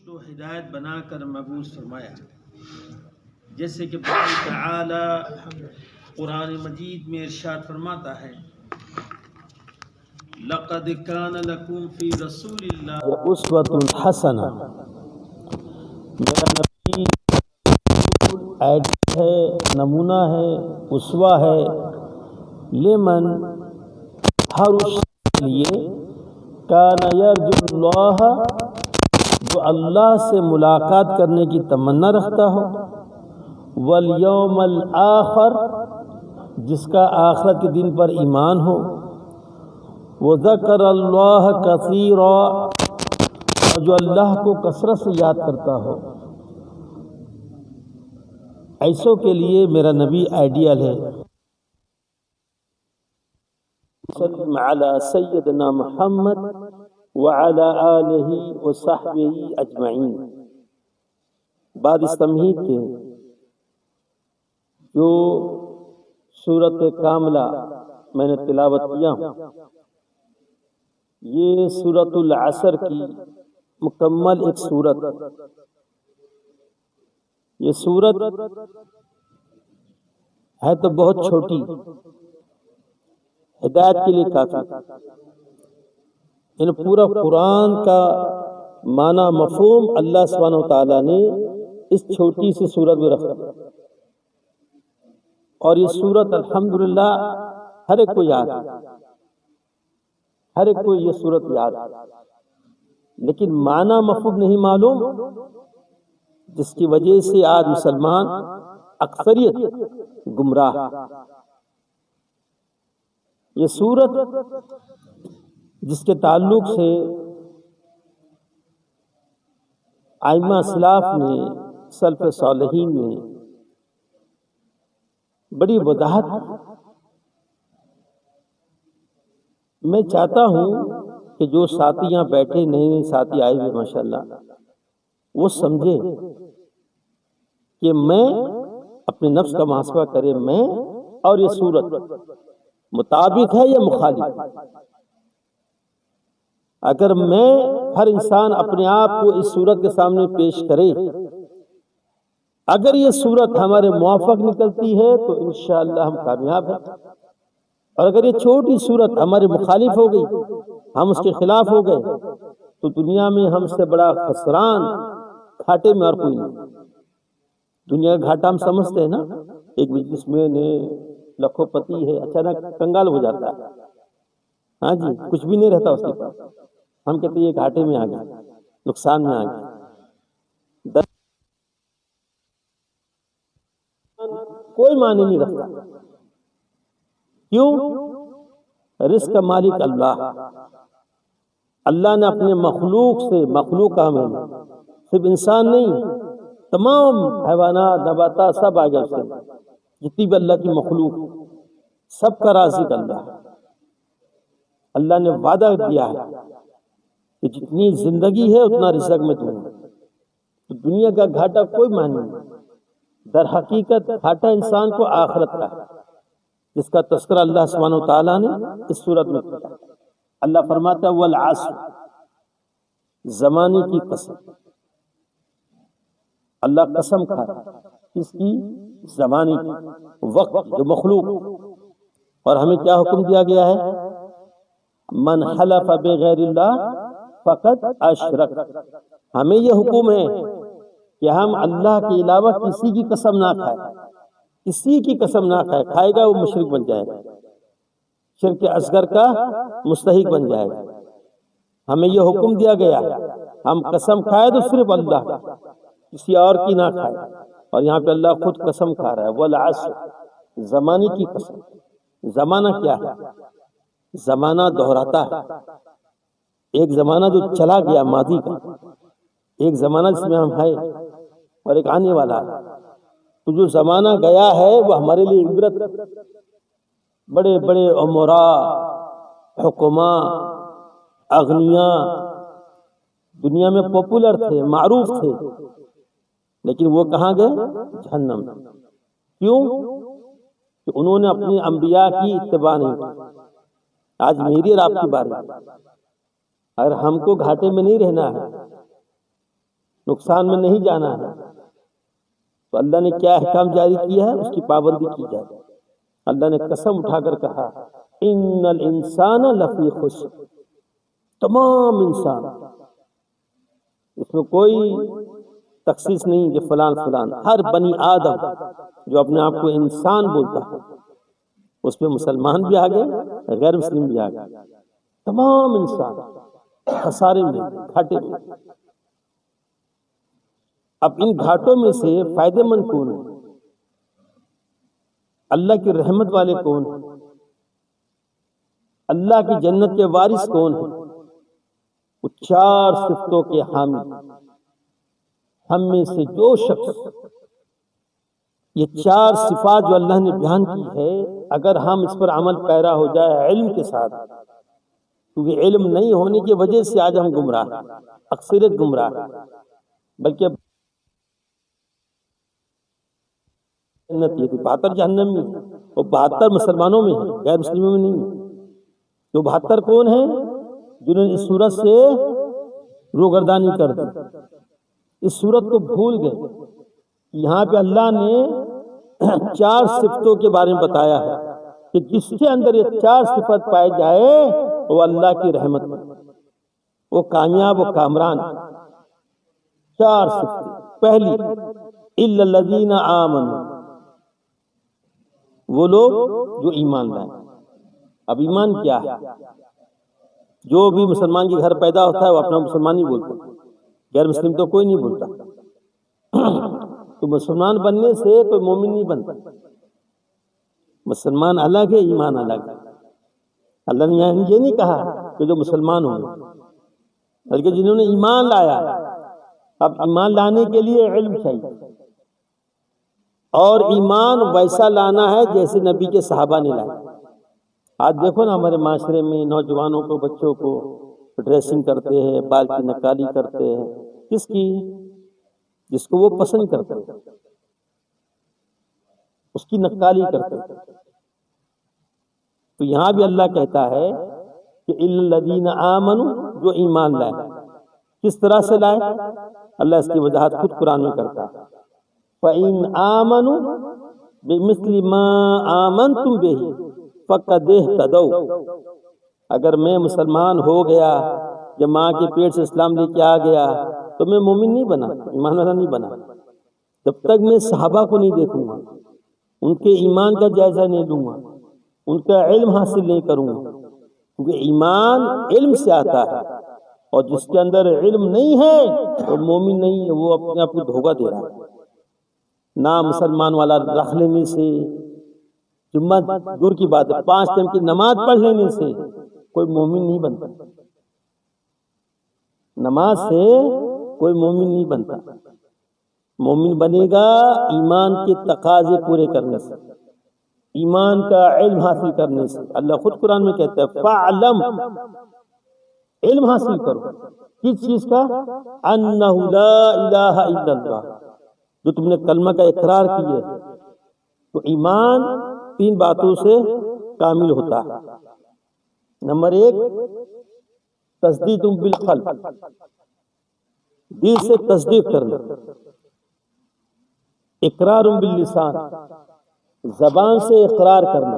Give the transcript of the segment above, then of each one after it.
رشد و ہدایت بنا کر مبعوث فرمایا، جیسے کہ باری تعالی قرآن مجید میں ارشاد فرماتا ہے لقد کان لکم فی رسول اللہ اسوۃ حسنہ۔ میرا نبی ایڈ ہے، نمونہ ہے، اسوہ ہے لمن، ہر اس کے لیے کان یرجو اللہ، جو اللہ سے ملاقات کرنے کی تمنا رکھتا ہو، والیوم الآخر، جس کا آخرت کے دن پر ایمان ہو، وذکر اللہ کثیرا، اور جو اللہ کو کثرت سے یاد کرتا ہو، ایسوں کے لیے میرا نبی آئیڈیل ہے۔ صلی علی سیدنا محمد وعلی آلہ وصحبہ اجمعین۔ بعد اس تمہید کے جو سورۃ کاملہ میں نے تلاوت کیا ہوں، یہ سورۃ العصر کی مکمل ایک سورت، یہ سورت ہے تو بہت چھوٹی، ہدایت کے لیے کافی، ان پورا قرآن کا معنی مفہوم اللہ سبحانہ و تعالیٰ نے اس چھوٹی سی سورت میں رکھا، اور یہ سورت الحمدللہ ہر ایک کو یاد ہے، ہر ایک کو یہ سورت یاد ہے، لیکن معنی مفہوم نہیں معلوم، جس کی وجہ سے آج مسلمان اکثریت گمراہ۔ یہ سورت جس کے تعلق سے ائمہ اسلاف نے، سلف صالحین نے بڑی وضاحت کی۔ میں چاہتا ہوں کہ جو ساتھی یہاں بیٹھے، نئے ساتھی آئے ہوئے ماشاءاللہ، وہ سمجھے کہ میں اپنے نفس کا محاسبہ کرے، میں اور یہ سورت مطابق ہے یا مخالف۔ اگر میں، ہر انسان اپنے آپ کو اس سورت کے سامنے پیش کرے، اگر یہ سورت ہمارے موافق نکلتی ہے تو انشاءاللہ ہم کامیاب ہیں، اور اگر یہ چھوٹی سورت ہمارے مخالف ہو گئی، ہم اس کے خلاف ہو گئے، تو دنیا میں ہم سے بڑا خسران گھاٹے میں اور کوئی نہیں۔ دنیا کا گھاٹا ہم سمجھتے ہیں نا، ایک بزنس مین ہے، لاکھوں پتی ہے، اچانک کنگال ہو جاتا ہے، ہاں جی، کچھ بھی نہیں رہتا اس کے پاس، ہم کہتے ہیں یہ گھاٹے میں آ گیا، نقصان میں آ گیا۔ کوئی معنی نہیں رکھتا، کیوں؟ رزق کا مالک اللہ، اللہ نے اپنے مخلوق سے، مخلوق کا ہمیں صرف انسان نہیں، تمام حیوانات، نباتات سب آ گیا اس کے، جتنی بھی اللہ کی مخلوق، سب کا رازق اللہ۔ اللہ نے وعدہ دیا ہے کہ جتنی زندگی ہے اتنا رزق میں دوں گا، تو دنیا کا گھاٹا کوئی معنی نہیں۔ در حقیقت گھاٹا انسان کو آخرت کا ہے، جس کا تذکرہ اللہ سبحانہ و تعالیٰ نے اس صورت میں کیا۔ اللہ فرماتا ہے والعصر، زمانے کی قسم، اللہ قسم کھا رہا ہے، اس کی زمانے کی، وقت جو مخلوق، اور ہمیں کیا حکم دیا گیا ہے؟ من حلف بغیر اللہ فقد اشرک، ہمیں یہ حکم ہے کہ ہم اللہ کے علاوہ کسی کی قسم نہ کھائیں، کسی کی قسم نہ کھائے، کھائے گا وہ مشرک بن جائے گا، شرک اصغر کا مستحق بن جائے گا۔ ہمیں یہ حکم دیا گیا ہم قسم کھائے تو صرف اللہ، کسی اور کی نہ کھائے، اور یہاں پہ اللہ خود قسم کھا رہا ہے والعصر، زمانے کی قسم۔ زمانہ کیا ہے؟ زمانہ دہراتا ہے، ایک زمانہ جو چلا گیا ماضی کا، ایک زمانہ جس میں ہم ہیں، اور ایک آنے والا ہے۔ تو جو زمانہ گیا ہے وہ ہمارے لیے عبرت، بڑے بڑے امراء، حکماء، اغنیاء دنیا میں پاپولر تھے، معروف تھے، لیکن وہ کہاں گئے؟ جہنم۔ کیوں؟ کہ انہوں نے اپنے انبیاء کی اتباع نہیں کی۔ آج میری اور آپ کی باری، اگر ہم کو گھاٹے میں نہیں رہنا ہے نقصان میں نہیں جانا ہے، تو اللہ نے کیا احکام جاری کیا ہے، اس کی پابندی کی جائے۔ اللہ نے قسم اٹھا کر کہا ان الانسان لفی خسر، تمام انسان، اس میں کوئی تخصیص نہیں کہ فلان فلان، ہر بنی آدم جو اپنے آپ کو انسان بولتا ہے، اس میں مسلمان بھی آ گئے، غیر مسلم بھی آ گئے، تمام انسان خسارے میں، گھاٹے میں۔ اب ان گھاٹوں میں سے فائدے مند کون ہے؟ اللہ کی رحمت والے کون ہیں؟ اللہ کی جنت کے وارث کون ہیں؟ وہ 4 صفتوں کے حامل۔ ہم میں سے جو شخص یہ 4 صفات جو اللہ نے بیان کی ہے، اگر ہم اس پر عمل پیرا ہو جائے علم کے ساتھ، کیونکہ علم نہیں ہونے کی وجہ سے آج ہم گمراہ ہیں، اکثریت گمراہ ہے، بلکہ جنت یہ 72 جہنم میں، وہ 72 مسلمانوں میں ہیں، غیر مسلموں میں نہیں۔ جو 72 کون ہیں؟ جنہوں نے اس صورت سے روگردانی کر دی، اس صورت کو بھول گئے۔ یہاں پہ اللہ نے 4 صفتوں کے بارے میں بتایا ہے کہ جس کے اندر یہ 4 صفت پائے جائے وہ اللہ کی رحمت میں، وہ کامیاب و کامران۔ 4 صفتیں۔ پہلی الا الذین آمنوا، وہ لوگ جو ایمان لائیں۔ اب ایمان کیا ہے؟ جو بھی مسلمان کے گھر پیدا ہوتا ہے وہ اپنا مسلمان ہی بولتا ہے، غیر مسلم تو کوئی نہیں بولتا۔ تو مسلمان بننے سے کوئی مومن نہیں بنتا، مسلمان الگ ہے، ایمان الگ ہے۔ اللہ نے یہ نہیں کہا کہ جو مسلمان ہوں، بلکہ جنہوں نے ایمان لایا۔ اب ایمان لانے کے لیے علم چاہیے، اور ایمان ویسا لانا ہے جیسے نبی کے صحابہ نے لایا۔ آج دیکھو نا ہمارے معاشرے میں نوجوانوں کو، بچوں کو ڈریسنگ کرتے ہیں، بال کی نکالی کرتے ہیں، کس کی؟ جس کو وہ پسند کرتے ہیں اس کی نکالی کرتے ہیں۔ تو یہاں بھی اللہ کہتا ہے کہ الذین آمنوا، جو ایمان لائے۔ کس طرح سے لائے؟ اللہ اس کی وضاحت خود قرآن میں کرتا ہے۔ فَإِنْ آمَنُوا بِمِثْلِ مَا آمَنْتُمْ بِهِ فَقَدْ اهْتَدَوْا، اگر میں مسلمان ہو گیا، جب ماں کے پیٹ سے اسلام لے کے آ گیا تو میں مومن نہیں بنا، ایمان والا نہیں بنا۔ جب تک میں صحابہ کو نہیں دیکھوں گا، ان کے ایمان کا جائزہ نہیں لوں گا، ان کا علم حاصل نہیں کروں گا، کیونکہ ایمان علم سے آتا ہے، اور جس کے اندر علم نہیں ہے وہ مومن نہیں ہے، وہ اپنے آپ کو دھوکہ دے رہا ہے۔ نہ مسلمان والا رکھ لینے سے، جمعہ دور کی بات ہے، 5 ٹائم کی نماز پڑھ لینے سے کوئی مومن نہیں بنتا، نماز سے کوئی مومن نہیں بنتا۔ مومن بنے گا ایمان کے تقاضے پورے کرنے سے، ایمان کا علم حاصل کرنے سے۔ اللہ خود قرآن میں کہتا ہے فَعْلَمْ، علم حاصل کرو۔ کس چیز کا؟ أَنَّهُ لَا إِلَهَ إِلَّا اللَّهُ، جو تم نے کلمہ کا اقرار کیا ہے۔ تو ایمان 3 باتوں سے کامل ہوتا ہے۔ نمبر 1 تصدیق بالقلب، دل سے تصدیق کرنا۔ اقرار باللسان، زبان سے اقرار کرنا۔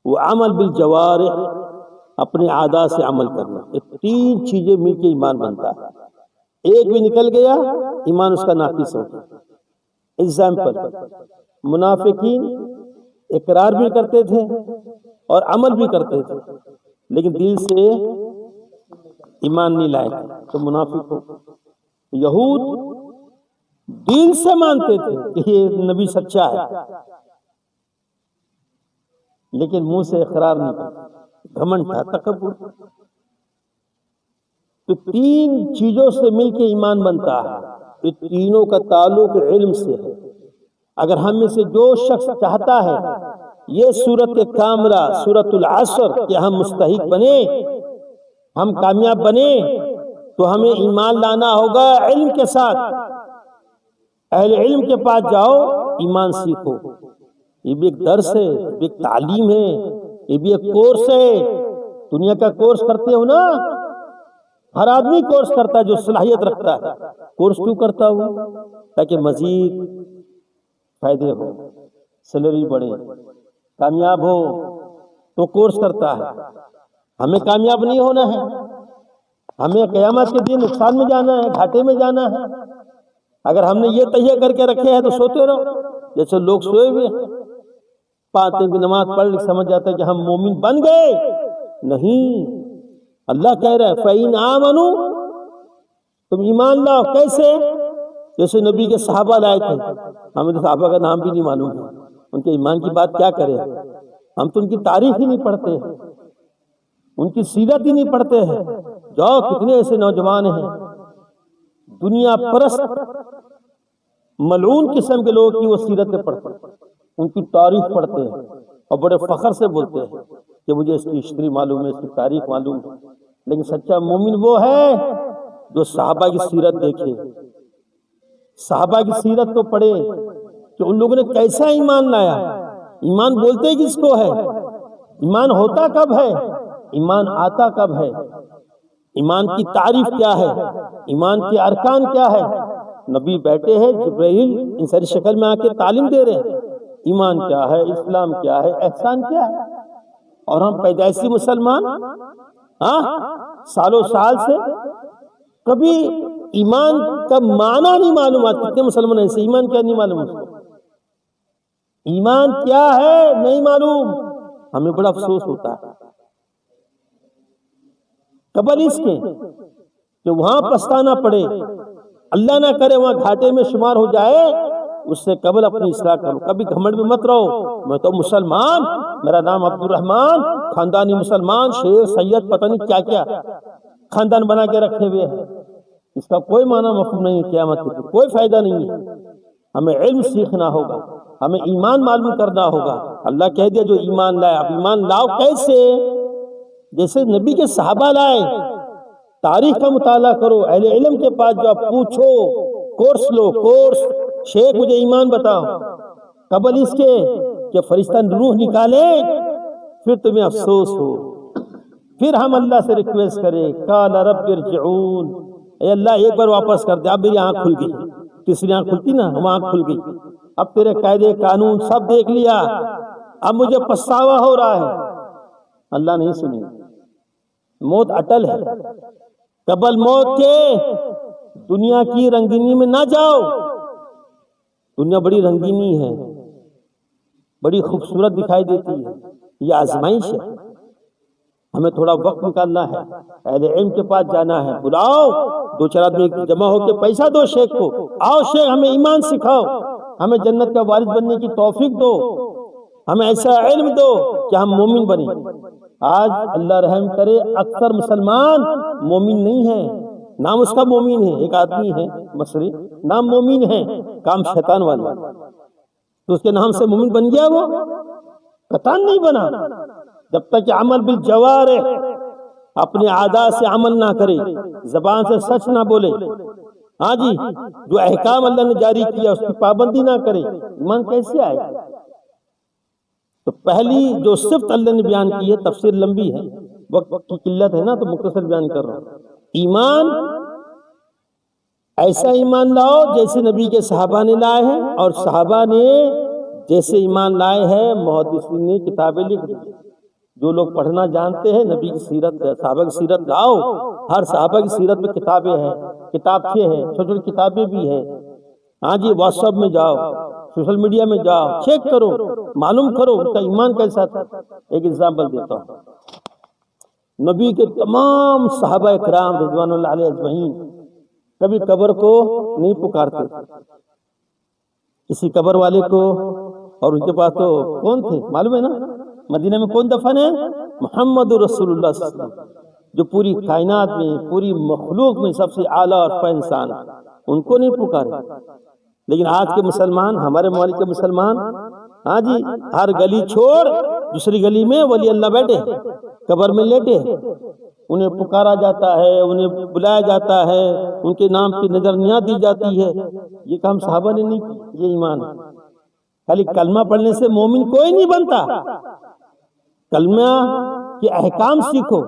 وہ عمل بالجوارح، اپنے اعضاء سے عمل کرنا۔ یہ 3 چیزیں مل کے ایمان بنتا ہے۔ ایک بھی نکل گیا ایمان اس کا ناقص ہوگا۔ ایگزامپل، منافقین اقرار بھی کرتے تھے اور عمل بھی کرتے تھے، لیکن دل سے ایمان نہیں لائے تو منافق ہو۔ یہود دل سے مانتے تھے کہ یہ نبی سچا ہے، لیکن منہ سے اقرار نہیں کرتے، گھمنڈ تھا، تکبر۔ تو 3 چیزوں سے مل کے ایمان بنتا ہے۔ یہ تینوں کا تعلق علم سے ہے۔ اگر ہم میں سے جو شخص چاہتا ہے یہ سورت کاملہ، سورت العصر، کہ ہم مستحق بنے، ہم کامیاب بنے، تو ہمیں ایمان لانا ہوگا علم کے ساتھ۔ اہل علم کے پاس جاؤ، ایمان سیکھو۔ یہ بھی ایک درس ہے، یہ بھی ایک تعلیم ہے، یہ بھی ایک کورس ہے۔ دنیا کا کورس کرتے ہو نا، ہر آدمی کورس کرتا ہے جو صلاحیت رکھتا ہے. کورس کیوں کرتا ہوں؟ تاکہ مزید فائدے ہو، سیلری بڑھے، کامیاب ہو تو کورس کرتا ہے. ہمیں کامیاب نہیں ہونا ہے، ہمیں قیامت کے دن نقصان میں جانا ہے، گھاٹے میں جانا ہے. اگر ہم نے یہ تہیہ کر کے رکھے ہیں تو سوتے رہو جیسے لوگ سوئے ہوئے ہیں. 5 دن کی نماز پڑھ کے سمجھ جاتا ہے کہ ہم مومن بن گئے. نہیں، اللہ کہہ رہا ہے فَإِنْ آمَنُوا، تم ایمان لاؤ. کیسے؟ جیسے نبی کے صحابہ لائے تھے. ہمیں تو صحابہ کا نام بھی نہیں معلوم ہے، ان کے ایمان کی بات کیا کرے. ہم تو ان کی تاریخ ہی نہیں پڑھتے، ان کی سیرت ہی نہیں پڑھتے ہیں. جاؤ، کتنے ایسے نوجوان ہیں دنیا پرست ملعون قسم کے لوگ کی وہ سیرتیں پڑھتے ہیں، ان کی تاریخ پڑھتے ہیں اور بڑے فخر سے بولتے ہیں کہ مجھے اس کی ہسٹری معلوم ہے، اس کی تاریخ معلوم ہے. لیکن سچا مومن وہ ہے جو صحابہ کی سیرت دیکھے، صحابہ کی سیرت کو پڑھے کہ ان لوگوں نے کیسا ایمان لایا. ایمان بولتے کس کو ہے؟ ایمان ہوتا کب ہے؟ ایمان آتا کب ہے؟ ایمان کی تعریف کیا ہے؟ ایمان کے ارکان کیا ہے؟ نبی بیٹھے ہیں، جبرائیل انسانی شکل میں آ کے تعلیم دے رہے ہیں. ایمان کیا ہے، اسلام کیا ہے، احسان کیا ہے. اور ہم پیدائشی مسلمان سالوں سال سے کبھی ایمان کا معنی نہیں معلوم. کتنے مسلمان ایسے ایمان کیا نہیں معلوم، ایمان کیا ہے نہیں معلوم. ہمیں بڑا افسوس ہوتا ہے قبل اس کے کہ وہاں پچھتانا پڑے. اللہ نہ کرے وہاں گھاٹے میں شمار ہو جائے، اس سے قبل اپنی اصلاح کرو. کبھی گھمنڈ میں مت رہو میں تو مسلمان، میرا نام عبد الرحمان، خاندانی مسلمان، شیخ سید پتہ نہیں کیا کیا خاندان بنا کے رکھے ہوئے ہیں. اس کا کوئی معنی مفہوم نہیں ہے، قیامت کے دن کوئی فائدہ نہیں ہے. ہمیں علم سیکھنا ہوگا، ہمیں ایمان معلوم کرنا ہوگا. اللہ کہہ دیا جو ایمان لائے. اب ایمان لاؤ کیسے؟ جیسے نبی کے صحابہ لائے. تاریخ کا مطالعہ کرو، اہل علم کے پاس جاؤ، پوچھو، کورس لو. کورس شیخ مجھے ایمان بتاؤ. قبل اس کے کہ فرشتہ روح نکالے پھر تمہیں افسوس ہو. پھر ہم اللہ سے ریکویسٹ کریں قال رب ارجعون، اے اللہ ایک بار واپس کر دے. اب میری آنکھ کھل گئی، تیسری آنکھ کھلتی نا، وہ آنکھ کھل گئی. اب تیرے قاعدے قانون سب دیکھ لیا، اب مجھے پچھتاوا ہو رہا ہے. اللہ نہیں سنی. موت اٹل ہے. قبل موت کے دنیا کی رنگینی میں نہ جاؤ. دنیا بڑی رنگینی ہے، بڑی خوبصورت دکھائی دیتی ہے. یہ آزمائش ہے. ہمیں تھوڑا وقت نکالنا ہے، اہل علم کے پاس جانا ہے. بلاؤ 2-4 آدمی جمع ہو کے پیسہ دو شیخ کو. آؤ شیخ ہمیں ایمان سکھاؤ، ہمیں جنت کا وارث بننے کی توفیق دو، ہمیں ایسا علم دو کہ ہم مومن بنیں. آج اللہ رحم کرے اکثر مسلمان مومن نہیں ہے. نام اس کا مومن ہے، ایک آدمی ہے مصری، نام مومن ہے، کام شیطان والا. تو اس کے نام سے مومن بن گیا؟ وہ قطعاً نہیں بنا. جب تک کہ عمل بالجوارح، اپنے اعضاء سے عمل نہ کرے، زبان سے سچ نہ بولے، ہاں جی، جو احکام اللہ نے جاری کیا اس کی پابندی نہ کرے، ایمان کیسے آئے؟ تو پہلی جو صفت اللہ نے بیان کی ہے، تفسیر لمبی ہے، وقت کی قلت ہے نا تو مختصر بیان کر رہا ہوں. ایمان، ایسا ایمان لاؤ جیسے نبی کے صحابہ نے لائے ہیں، اور صحابہ نے جیسے ایمان لائے ہیں محدثین نے کتابیں لکھ دی. جو لوگ پڑھنا جانتے ہیں نبی کی سیرت، صحابہ کی سیرت لاؤ. ہر صحابہ کی سیرت میں کتابیں ہیں، کتابچے ہیں، چھوٹی چھوٹی کتابیں بھی ہیں. ہاں جی، واٹس ایپ میں جاؤ، سوشل میڈیا میں جاؤ، چیک کرو، معلوم کرو ان کا ایمان کیسا تھا. ایک ایگزامپل دیتا ہوں. نبی کے تمام صحابہ کرام رضوان اللہ علیہ اجمعین کبھی قبر کو نہیں پکارتے. کسی قبر والے کو، اور ان کے پاس تو کون تھے معلوم ہے نا، مدینہ میں کون دفن ہے؟ محمد رسول اللہ صلی اللہ علیہ وسلم، جو پوری کائنات میں، پوری مخلوق میں سب سے اعلیٰ اور فضیلت انسان، ان کو نہیں پکارے. لیکن آج کے مسلمان، ہمارے ممالک کے مسلمان، ہاں جی، ہر گلی چھوڑ دوسری گلی میں ولی اللہ بیٹھے، قبر میں لیٹے، انہیں پکارا جاتا ہے، انہیں بلایا جاتا ہے، ان کے نام کی نظرنیاں دی جاتی ہے. یہ کام صحابہ نے نہیں کی. یہ ایمان ہے. خالی کلمہ پڑھنے سے مومن کوئی نہیں بنتا. کلمہ کہ احکام سیکھو،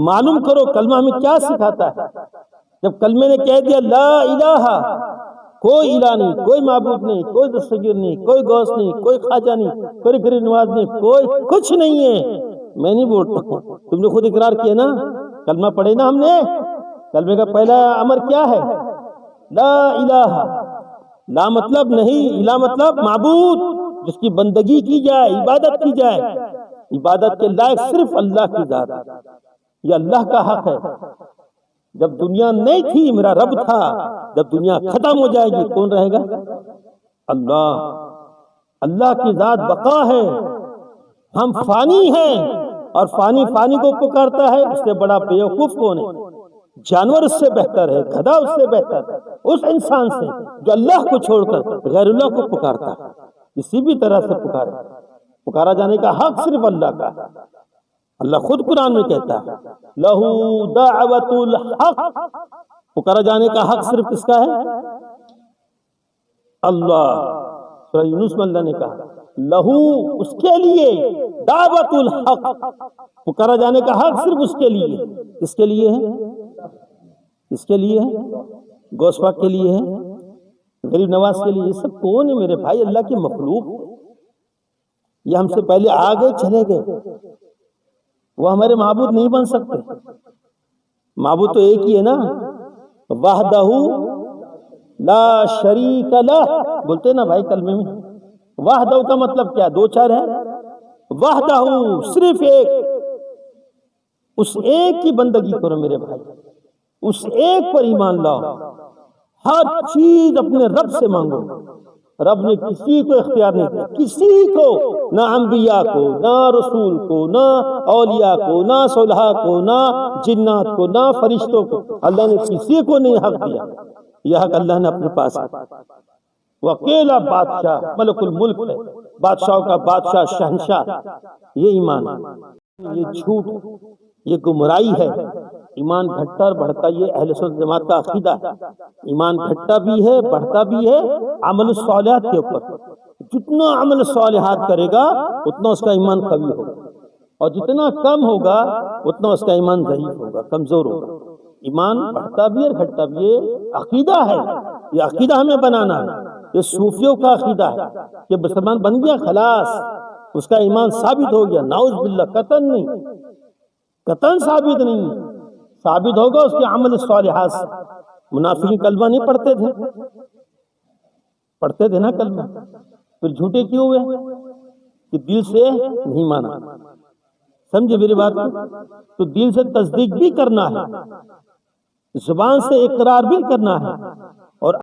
معلوم کرو کلمہ ہمیں کیا سکھاتا ہے۔ جب کلمے نے کہہ دیا لا الہ، کوئی الہ نہیں، کوئی معبود نہیں، کوئی دستگیر نہیں، کوئی غوث نہیں، کوئی خواجہ نہیں، کوئی غریب نواز نہیں، کوئی کچھ نہیں ہے، میں نہیں بولتا ہوں، تم نے خود اقرار کیا نا، کلمہ پڑھے نا ہم نے، کلمے کا پہلا امر کیا ہے؟ لا الہ، لا مطلب نہیں، الہ مطلب معبود، جس کی بندگی کی جائے، عبادت کی جائے، عبادت کے لائق صرف اللہ کی ذات ہے، یہ اللہ کا حق ہے۔ جب دنیا نہیں تھی میرا رب تھا، جب دنیا ختم ہو جائے گی کون رہے گا؟ اللہ، اللہ کی ذات بقا ہے، ہم فانی ہیں، اور فانی فانی کو پکارتا ہے، اس سے بڑا بیوقوف کون ہے؟ جانور اس سے بہتر ہے، گدھا اس سے بہتر ہے، اس انسان سے جو اللہ کو چھوڑ کر غیر اللہ کو پکارتا ہے، کسی بھی طرح سے پکارے، پکارا جانے کا حق صرف اللہ کا ہے۔ اللہ خود قرآن میں کہتا ہے لہو دعوت الحق، پکارا جانے کا حق صرف کس کا ہے؟ اللہ۔ سورہ یونس میں اللہ نے کہا لہو، اس کے لیے، دعوت الحق، پکارا جانے کا حق صرف اس کے لیے۔ کس کے لیے ہے؟ کس کے لیے ہے؟ غوث پاک کے لیے ہے، غریب نواز کے لیے۔ یہ سب کون ہے میرے بھائی؟ اللہ کی مخلوق، یہ ہم سے پہلے آ گئے چلے گئے، وہ ہمارے معبود نہیں بن سکتے۔ معبود تو ایک ہی ہے نا، وحدہ لا شریک لہ، بولتے نا بھائی کلمے میں، وحدہ کا مطلب کیا؟ دو چار ہے، وحدہ صرف ایک، اس ایک کی بندگی کرو میرے بھائی، اس ایک پر ایمان لاؤ، ہر چیز اپنے رب سے مانگو۔ رب نے کسی کو اختیار نہیں دیا، کسی کو، نہ انبیاء کو، نہ رسول کو، نہ اولیاء کو، نہ صلحاء کو، نہ جنات کو، نہ فرشتوں کو، اللہ نے کسی کو نہیں حق دیا، یہ حق اللہ نے اپنے پاس ہے۔ وہ اکیلا بادشاہ ملک الملک ہے، بادشاہوں کا بادشاہ، شہنشاہ، یہ ایمان ہے۔ یہ جھوٹ، یہ گمراہی ہے، ایمان گھٹتا اور بڑھتا، یہ اہل سنت جماعت کا عقیدہ ہے۔ ایمان گھٹتا بھی ہے، بڑھتا بھی ہے عمل الصالحات کے اوپر، جتنا عمل الصالحات کرے گا اتنا اس کا ایمان قوی ہوگا، اور جتنا کم ہوگا اتنا اس کا ایمان ضعیف ہوگا، کمزور ہوگا۔ ایمان بڑھتا بھی اور گھٹتا بھی، یہ عقیدہ ہے، یہ عقیدہ ہمیں بنانا ہے، یہ صوفیوں کا عقیدہ ہے کہ مسلمان بن گیا خلاص اس کا ایمان ثابت ہو گیا، نعوذ باللہ، قطعاً نہیں، قطعاً ثابت نہیں، ثابت ہوگا اس کے عمل الصالحات سے۔ منافقین کلمہ نہیں پڑھتے تھے، پڑھتے تھے نا کلمہ، پھر جھوٹے کیوں ہوئے؟ کہ دل سے نہیں مانا، سمجھے میری بات کو؟ تو دل سے تصدیق بھی کرنا ہے، زبان سے اقرار بھی کرنا ہے،